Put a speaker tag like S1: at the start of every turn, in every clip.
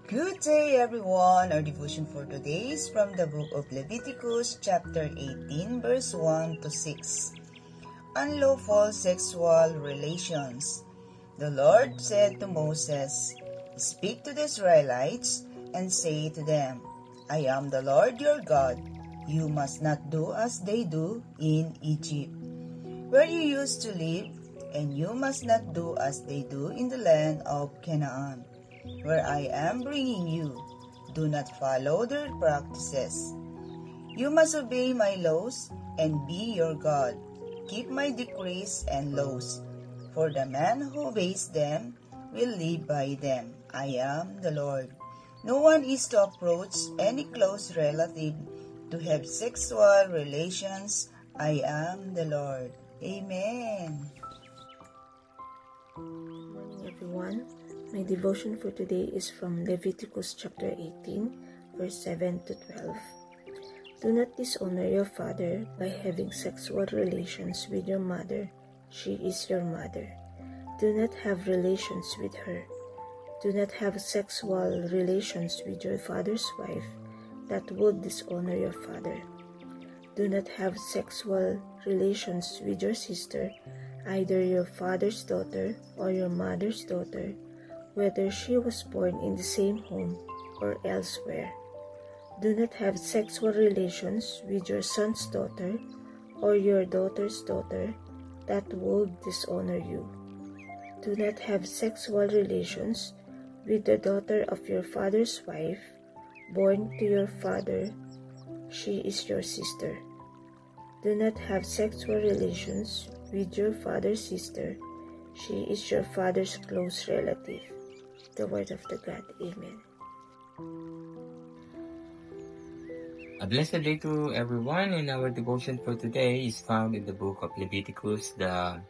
S1: Good day, everyone. Our devotion for today is from the book of Leviticus, chapter 18, verse 1 to 6. Unlawful sexual relations. The Lord said to Moses, "Speak to the Israelites and say to them, I am the Lord your God. You must not do as they do in Egypt, where you used to live, and you must not do as they do in the land of Canaan, where I am bringing you. Do not follow their practices. You must obey my laws and be your God. Keep my decrees and laws, for the man who obeys them will live by them. I am the Lord. No one is to approach any close relative to have sexual relations. I am the Lord." Amen.
S2: Good morning, everyone. My devotion for today is from Leviticus chapter 18, verse 7 to 12. Do not dishonor your father by having sexual relations with your mother. She is your mother. Do not have relations with her. Do not have sexual relations with your father's wife. That would dishonor your father. Do not have sexual relations with your sister, either your father's daughter or your mother's daughter, whether she was born in the same home or elsewhere. Do not have sexual relations with your son's daughter or your daughter's daughter. That would dishonor you. Do not have sexual relations with the daughter of your father's wife, born to your father. She is your sister. Do not have sexual relations with your father's sister. She is your father's close relative. The word of the God. Amen.
S3: A blessed day to everyone, and our devotion for today is found in the book of Leviticus, the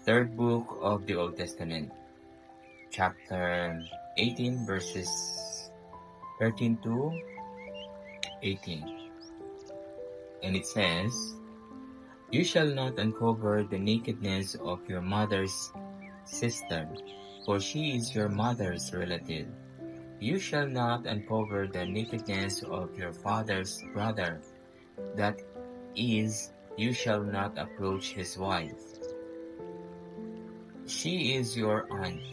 S3: third book of the Old Testament, chapter 18, verses 13 to 18. And it says, "You shall not uncover the nakedness of your mother's sister, for she is your mother's relative. You shall not uncover the nakedness of your father's brother. That is, you shall not approach his wife. She is your aunt.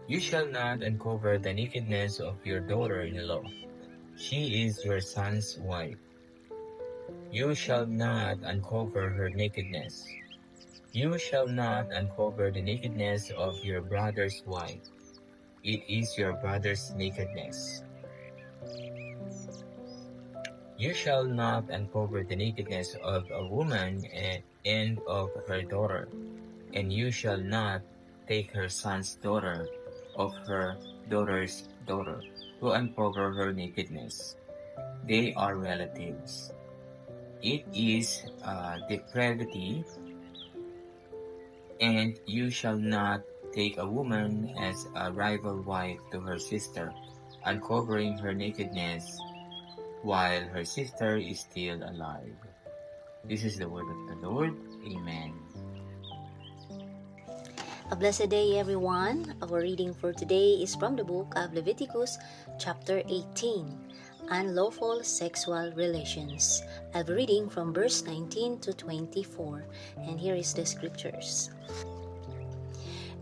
S3: You shall not uncover the nakedness of your daughter-in-law. She is your son's wife. You shall not uncover her nakedness. You shall not uncover the nakedness of your brother's wife. It is your brother's nakedness. You shall not uncover the nakedness of a woman and of her daughter, and you shall not take her son's daughter of her daughter's daughter to uncover her nakedness. They are relatives. It is depravity, and you shall not take a woman as a rival wife to her sister, uncovering her nakedness while her sister is still alive." This is the word of the Lord. Amen.
S4: A blessed day, everyone. Our reading for today is from the book of Leviticus, chapter 18, Unlawful Sexual Relations. I'll be reading from verse 19 to 24, and here is the scriptures.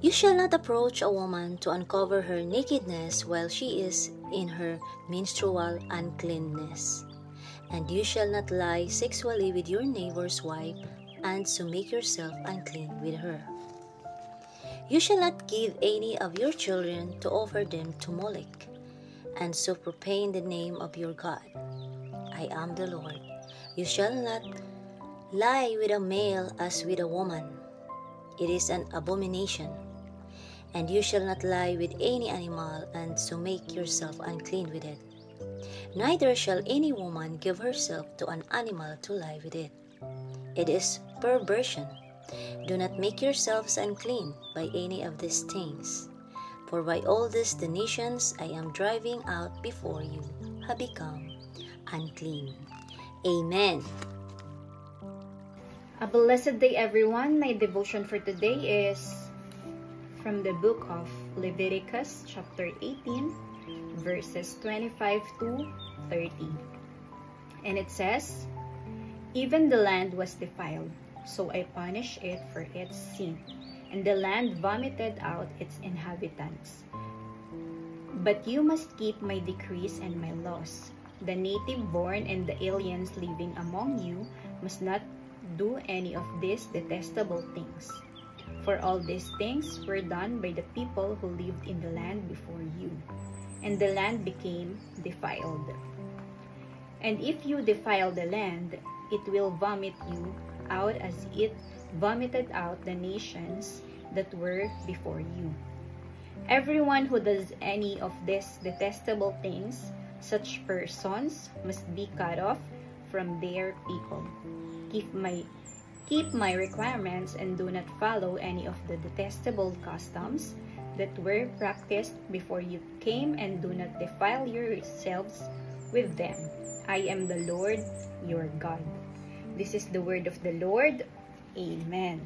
S4: You shall not approach a woman to uncover her nakedness while she is in her menstrual uncleanness. And you shall not lie sexually with your neighbor's wife, and so make yourself unclean with her. You shall not give any of your children to offer them to Molech, and so profane the name of your God. I am the Lord. You shall not lie with a male as with a woman. It is an abomination. And you shall not lie with any animal, and so make yourself unclean with it. Neither shall any woman give herself to an animal to lie with it. It is perversion. Do not make yourselves unclean by any of these things. For by all this the nations I am driving out before you have become unclean. Amen.
S5: A blessed day, everyone. My devotion for today is from the book of Leviticus chapter 18, verses 25 to 30. And it says, "Even the land was defiled, so I punished it for its sin, and the land vomited out its inhabitants. But you must keep my decrees and my laws. The native born and the aliens living among you must not do any of these detestable things. For all these things were done by the people who lived in the land before you, and the land became defiled. And if you defile the land, it will vomit you out as it vomited out the nations that were before you. Everyone who does any of these detestable things, such persons must be cut off from their people. Keep my requirements and do not follow any of the detestable customs that were practiced before you came, and do not defile yourselves with them. I am the Lord your God." This is the word of the Lord. Amen.